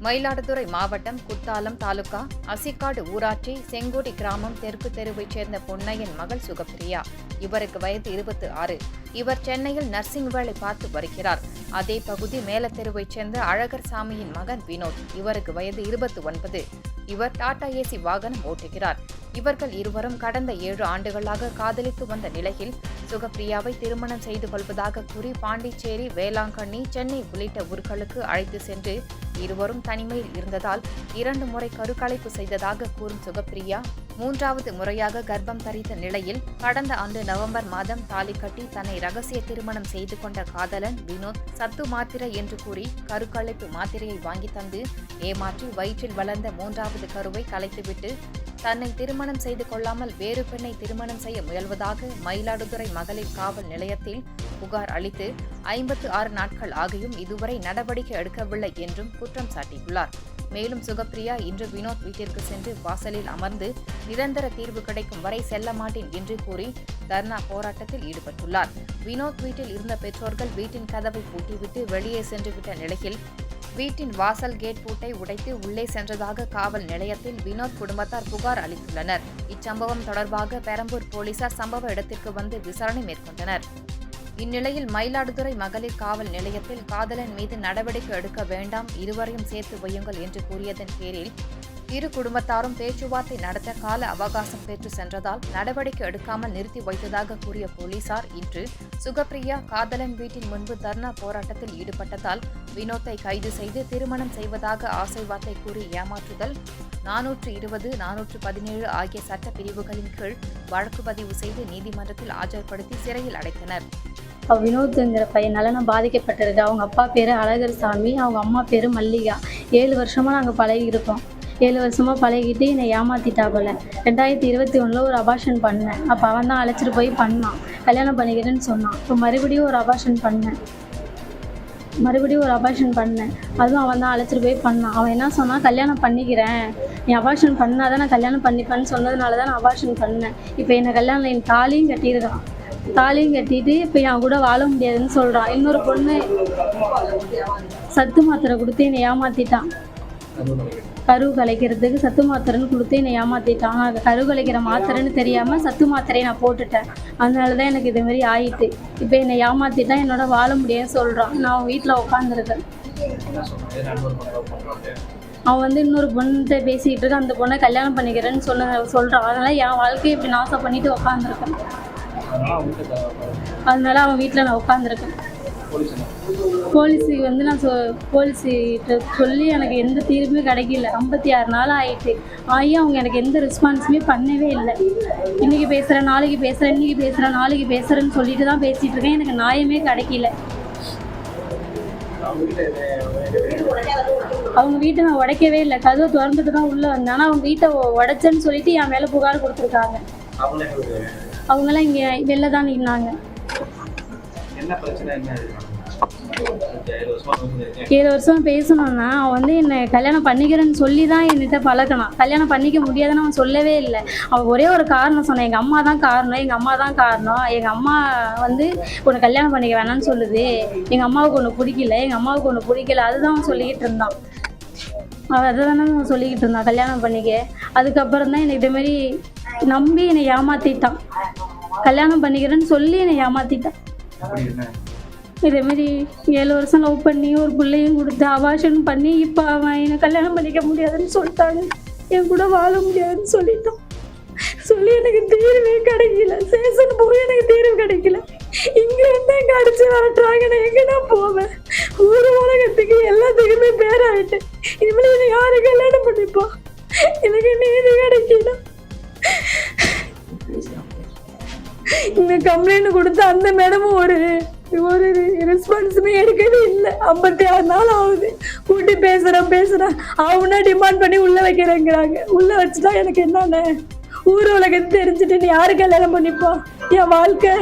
மயிலாடுதுறை மாவட்டம் குத்தாலம் தாலுகா அசிக்காடு ஊராட்சி செங்கோடி கிராமம் தெற்கு தெருவைச் சேர்ந்த பொன்னையன் மகள் சுகப்பிரியா. இவருக்கு வயது 26. இவர் சென்னையில் நர்சிங் வேலை பார்த்து வருகிறார். அதே பகுதி மேலத்தெருவைச் சேர்ந்த அழகர் சாமியின் மகன் வினோத். இவருக்கு வயது 29. இவர் டாடா ஏசி வாகனம் ஓட்டுகிறார். இவர்கள் இருவரும் கடந்த 7 ஆண்டுகளாக காதலித்து வந்த நிலையில் சுகப்பிரியாவை திருமணம் செய்து கொள்வதாக கூறி பாண்டிச்சேரி, வேளாங்கண்ணி, சென்னை உள்ளிட்ட ஊர்களுக்கு அழைத்து சென்று இருவரும் தனிமையில் இருந்ததால் 2 முறை கருக்கலைப்பு செய்ததாக கூறும் சுகப்பிரியா 3வது முறையாக கர்ப்பம் தரித்த நிலையில் கடந்த ஆண்டு நவம்பர் மாதம் தாலி கட்டி தன்னை ரகசிய திருமணம் செய்து கொண்ட காதலன் வினோத் சத்து மாத்திரை என்று கூறி கருக்கலைப்பு மாத்திரையை வாங்கி தந்து ஏமாற்றி வயிற்றில் வளர்ந்த 3வது கருவை கலைத்துவிட்டு தன்னை திருமணம் செய்து கொள்ளாமல் வேறு பெண்ணை திருமணம் செய்ய முயல்வதாக மயிலாடுதுறை மகளிர் காவல் நிலையத்தில் புகார் அளித்து 56 நாட்கள் ஆகியும் இதுவரை நடவடிக்கை எடுக்கவில்லை என்றும் குற்றம் சாட்டியுள்ளார். மேலும் சுகப்பிரியா இன்று வினோத் வீட்டிற்கு சென்று வாசலில் அமர்ந்து நிரந்தர தீர்வு கிடைக்கும் வரை செல்ல மாட்டேன் என்று கூறி தர்ணா போராட்டத்தில் ஈடுபட்டுள்ளார். வினோத் வீட்டில் இருந்த பெற்றோர்கள் வீட்டின் கதவை பூட்டிவிட்டு வெளியே சென்றுவிட்ட நிலையில் வீட்டின் வாசல் கேட் பூட்டை உடைத்து உள்ளே சென்றதாக காவல் நிலையத்தில் வினோத் குடும்பத்தார் புகார் அளித்துள்ளனர். இச்சம்பவம் தொடர்பாக பெரம்பூர் போலீசார் சம்பவ இடத்திற்கு வந்து விசாரணை மேற்கொண்டனர். இந்நிலையில் மயிலாடுதுறை மகளிர் காவல் நிலையத்தில் காதலன் மீது நடவடிக்கை எடுக்க வேண்டாம், இருவரையும் சேர்த்து வையுங்கள் என்று கூறியதன் பேரில் இரு குடும்பத்தாரும் பேச்சுவார்த்தை நடத்த கால அவகாசம் பெற்று சென்றதால் நடவடிக்கை எடுக்காமல் நிறுத்தி வைத்ததாக கூறிய போலீசார் இன்று சுகப்பிரியா காதலன் வீட்டின் முன்பு தர்ணா போராட்டத்தில் ஈடுபட்டதால் வினோத்தை கைது செய்து திருமணம் செய்வதாக ஆசை வார்த்தை கூறி ஏமாற்றுதல் 420, 417 ஆகிய சட்ட பிரிவுகளின் கீழ் வழக்கு பதிவு செய்து நீதிமன்றத்தில் ஆஜர்படுத்தி சிறையில் அடைத்தனர். வினோத்துங்கிற பையனால நான் பாதிக்கப்பட்டிருக்கு. அவங்க அப்பா பேர் அழகர் சாமி, அவங்க அம்மா பேர் மல்லிகா. 7 வருஷமாக நாங்கள் பழகியிருக்கோம். 7 வருஷமாக பழகிட்டு என்னை ஏமாத்திட்டா போல. 2021 ஒரு அபார்ஷன் பண்ணேன். அப்போ அவன் தான் அழைச்சிட்டு போய் பண்ணான், கல்யாணம் பண்ணிக்கிறேன்னு சொன்னான். இப்போ மறுபடியும் ஒரு அபார்ஷன் பண்ணேன். அதுவும் அவன் தான் அழைச்சிட்டு போய் பண்ணான். அவன் என்ன சொன்னான், கல்யாணம் பண்ணிக்கிறேன், நீ அபார்ஷன் பண்ணாதான் நான் கல்யாணம் பண்ணிப்பேன்னு சொன்னதுனால தான் நான் அபார்ஷன் பண்ணேன். இப்போ என்னை கல்யாணம் என் தாலியும் கட்டியிருக்கான். தாலியும் கட்டிட்டு இப்போ என் கூட வாழ முடியாதுன்னு சொல்கிறான். இன்னொரு பொண்ணு சத்து மாத்திரை கொடுத்து என்னை ஏமாற்றிட்டான். கரு கலைக்கிறதுக்கு சத்து மாத்திரைன்னு கொடுத்து என்னை ஏமாற்றிட்டான். நான் கரு கலைக்கிற மாத்திரைன்னு தெரியாமல் சத்து மாத்திரையை நான் போட்டுட்டேன். அதனால தான் எனக்கு இதுமாரி ஆயிட்டு. இப்போ என்னை ஏமாற்றிட்டான், என்னோட வாழ முடியாதுன்னு சொல்கிறான். நான் அவன் வீட்டில் உட்காந்துருக்கேன். அவன் வந்து இன்னொரு பொண்ணுகிட்ட பேசிக்கிட்டு இருக்கான். அந்த பொண்ணை கல்யாணம் பண்ணிக்கிறேன்னு சொல்கிறான். அதனால் என் வாழ்க்கையை இப்படி நாசம் பண்ணிட்டு உட்காந்துருக்கேன். அதனால அவன் வீட்டில் நான் உட்காந்துருக்கேன். போலீஸுக்கு வந்து நான் போலீஸ்கிட்ட சொல்லி எனக்கு எந்த தீர்வுமே கிடைக்கல. 56 நாள் ஆகிட்டு அவங்க எனக்கு எந்த ரெஸ்பான்ஸுமே பண்ணவே இல்லை. இன்றைக்கி பேசுகிறேன், நாளைக்கு பேசுகிறேன், இன்றைக்கி பேசுகிறேன், நாளைக்கு பேசுகிறேன்னு சொல்லிட்டு தான் பேசிகிட்டு இருக்கேன். எனக்கு நியாயமே கிடைக்கல. அவங்க வீட்டை நான் உடைக்கவே இல்லை, கதவை திறந்துட்டு தான் உள்ளே வந்தேன். ஆனால் அவங்க வீட்டை உடைச்சேன்னு சொல்லிட்டு என் மேலே புகார் கொடுத்துருக்காங்க. அவங்களாம் இங்கே வெளில தான் நின்னாங்க. 7 வருஷம் பேசணும்னா அவன் வந்து என்னை கல்யாணம் பண்ணிக்கிறேன்னு சொல்லி தான் என்கிட்ட பழக்கணும். கல்யாணம் பண்ணிக்க முடியாதுன்னு அவன் சொல்லவே இல்லை. அவன் ஒரே ஒரு காரணம் சொன்னான், எங்கள் அம்மா தான் காரணம். எங்கள் அம்மா வந்து உன்னை கல்யாணம் பண்ணிக்க வேணான்னு சொல்லுது, எங்கள் அம்மாவுக்கு ஒன்று பிடிக்கல, அதுதான் அவன் சொல்லிக்கிட்டு இருந்தான். அவன் அதை தானே அவன் சொல்லிக்கிட்டு இருந்தான், கல்யாணம் பண்ணிக்க. அதுக்கப்புறம் தான் எனக்கு இதேமாரி நம்பி என்னை ஏமாற்றிட்டான். கல்யாணம் பண்ணிக்கிறேன்னு சொல்லி என்னை ஏமாற்றிட்டான். இதேமாரி 7 வருஷம் லவ் பண்ணி ஒரு பிள்ளையும் கொடுத்து அபார்ஷன் பண்ணி இப்போ அவன் என்னை கல்யாணம் பண்ணிக்க முடியாதுன்னு சொல்லிட்டாங்க. என் கூட வாழ முடியாதுன்னு சொல்லிட்டான். சொல்லி எனக்கு தீர்வே கிடைக்கல. சேஷன் போய் எனக்கு தீர்வு கிடைக்கல. இங்கே வந்து எங்கே அடிச்சு வரட்டுறாங்க. நான் எங்கன்னா போவேன். ஊர் உலகத்துக்கு எல்லாத்துக்குமே பேராயிட்டேன். இனிமேல் என்னை யாரு கல்யாணம் பண்ணிப்பா? எனக்கு நீதி கிடைக்கல. இந்த கம்ப்ளைண்ட் கொடுத்து அந்த மேடமும் ஒரு ரெஸ்பான்ஸுமே எடுக்கவே இல்லை. 56 நாள் ஆகுது. கூட்டி பேசுகிறேன். அவனா டிமாண்ட் பண்ணி உள்ளே வைக்கிறேங்கிறாங்க. உள்ளே வச்சுட்டா எனக்கு என்னென்ன ஊர் உலகத்தை தெரிஞ்சுட்டு நீ யாரு கல்யாணம் பண்ணிப்பா? என் வாழ்க்கை